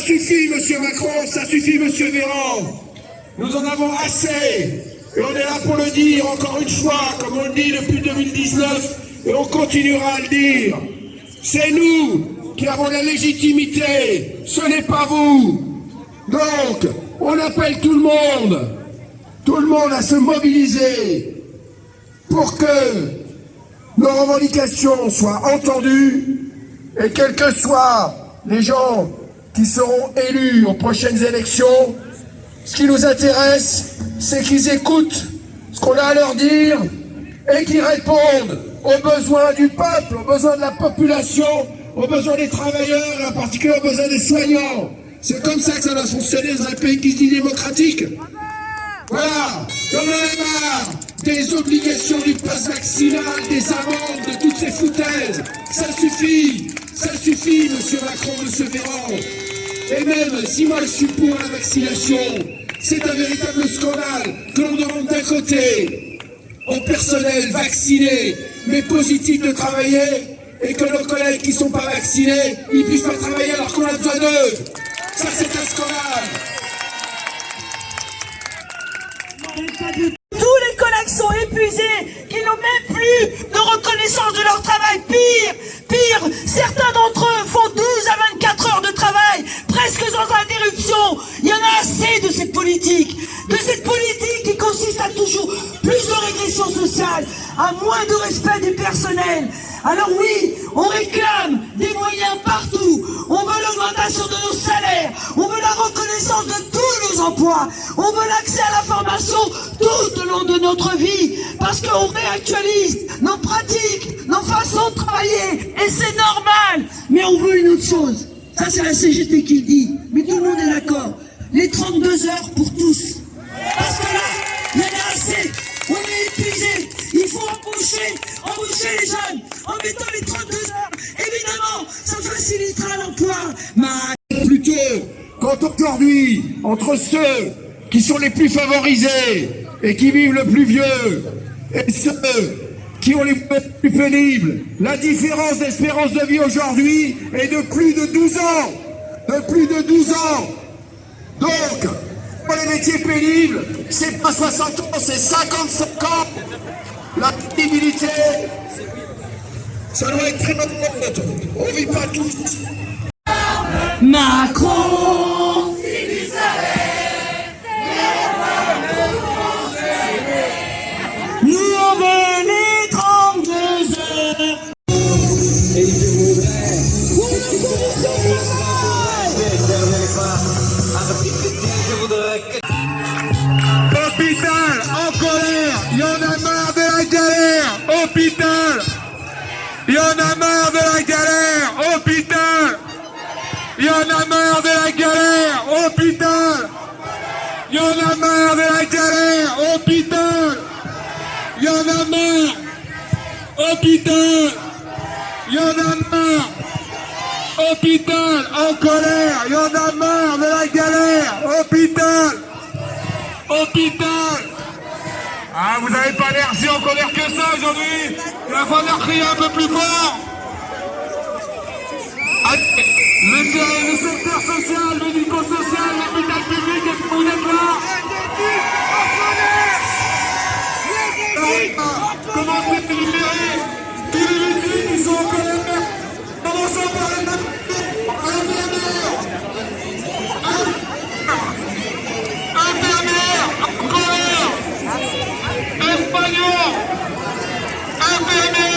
suffit, monsieur Macron, ça suffit, monsieur Véran. Nous en avons assez. Et on est là pour le dire encore une fois, comme on le dit depuis 2019, et on continuera à le dire. C'est nous qui avons la légitimité, ce n'est pas vous. Donc, on appelle tout le monde à se mobiliser pour que nos revendications soient entendues et quels que soient les gens qui seront élus aux prochaines élections, ce qui nous intéresse, c'est qu'ils écoutent ce qu'on a à leur dire et qu'ils répondent aux besoins du peuple, aux besoins de la population, aux besoins des travailleurs et en particulier aux besoins des soignants. C'est comme ça que ça va fonctionner dans un pays qui se dit démocratique. Voilà, on en a marre des obligations du pass vaccinal, des amendes, de toutes ces foutaises. Ça suffit, monsieur Macron, monsieur Véran. Et même si moi je suis pour la vaccination, c'est un véritable scandale que l'on demande d'un côté au personnel vacciné mais positif de travailler et que nos collègues qui ne sont pas vaccinés, ils puissent pas travailler alors qu'on a besoin d'eux. Ça c'est un scandale. Tous les collègues sont épuisés, qui n'ont même plus de reconnaissance de leur travail. Pire, certains d'entre eux font 12 à 24 heures de travail, presque sans interruption. Il y en a assez de cette politique qui consiste à toujours plus de régression sociale, à moins de respect du personnel. Alors oui, on réclame des moyens partout, on veut l'augmentation de nos salaires, on veut la reconnaissance de tous nos emplois, on veut l'accès à la formation tout au long de notre vie, parce qu'on réactualise nos pratiques, nos façons de travailler, et c'est normal. Mais on veut une autre chose, ça c'est la CGT qui le dit, mais tout le monde est d'accord, les 32 heures pour tous. Parce que là, il y en a assez, on est épuisé, il faut embaucher les jeunes, en mettant les 32 heures, évidemment, ça facilitera l'emploi. Plutôt, quand aujourd'hui, entre ceux qui sont les plus favorisés et qui vivent le plus vieux, et ceux qui ont les plus pénibles, la différence d'espérance de vie aujourd'hui est de plus de 12 ans. De plus de 12 ans. Donc, pour les métiers pénibles, c'est pas 60 ans, c'est 55 ans. La pénibilité, ça doit être très important. On ne vit pas tous. Macron, si tu savais, nous on veut les 32 heures. et je voudrais que... Hôpital en colère, il y en a marre de la galère. Hôpital, il y en a marre de la galère. Hôpital, il y en a marre de la galère. Hôpital, il y en a marre de la galère. Hôpital, il y en a marre. Hôpital, il y en a marre. Hôpital en colère, il y en a marre de la galère. Hôpital. Hôpital. Ah, vous n'avez pas l'air si en colère que ça aujourd'hui. Il va falloir crier un peu plus fort. Allez, le secteur social, médico-social, l'hôpital public, est-ce que vous êtes là? Commencez à libérer tous les métiers qui sont en colère. Commençons par les infirmières, en colère, espagnol, infirmières.